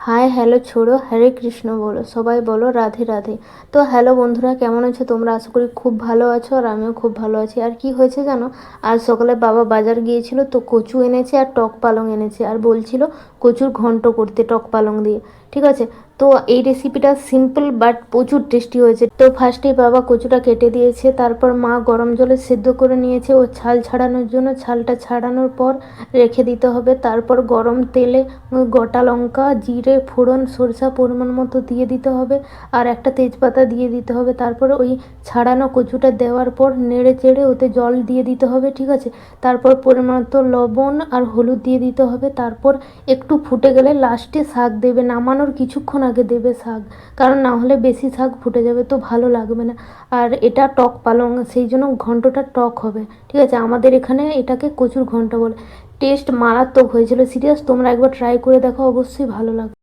Hi hello ছোড়ো, হরে কৃষ্ণ বলো, সবাই বলো রাধে রাধে। তো হ্যালো বন্ধুরা, কেমন আছো তোমরা? আশা করি খুব ভালো আছো, আর আমিও খুব ভালো আছি। আর কি হয়েছে জানো, আজ সকালে বাবা বাজার গিয়েছিল, তো কচু এনেছে আর টক পালং এনেছে, আর বলছিল কচুর ঘন্ট করতে টক পালং দিয়ে। ঠিক আছে, তো এই রেসিপিটা সিম্পল বাট প্রচুর টেস্টি হয়েছে। তো ফার্স্টেই বাবা কচুটা কেটে দিয়েছে, তারপর মা গরম জলে সেদ্ধ করে নিয়েছে ও ছাল ছাড়ানোর জন্য। ছালটা ছাড়ানোর পর রেখে দিতে হবে। তারপর গরম তেলে গোটা লঙ্কা, জিরে ফোড়ন, সরষা পরিমাণ মতো দিয়ে দিতে হবে, আর একটা তেজপাতা দিয়ে দিতে হবে। তারপর ওই ছাড়ানো কচুটা দেওয়ার পর নেড়ে চেড়ে ওতে জল দিয়ে দিতে হবে। ঠিক আছে, তারপর পরিমাণ মতো লবণ আর হলুদ দিয়ে দিতে হবে। তারপর একটু ফুটে গেলে লাস্টে শাক দেবে, নামানোর কিছুক্ষণ আগে দেবে শাক, কারণ না হলে বেশি শাক ফুটে যাবে তো ভালো লাগবে না। আর এটা টক পালং, সেই জন্য ঘন্টটা টক হবে। ঠিক আছে, আমাদের এখানে এটাকে কচুর ঘন্ট বলে। টেস্ট মারাত্মক হয়েছিল, সিরিয়াস। তোমরা একবার ট্রাই করে দেখো, অবশ্যই ভালো লাগবে।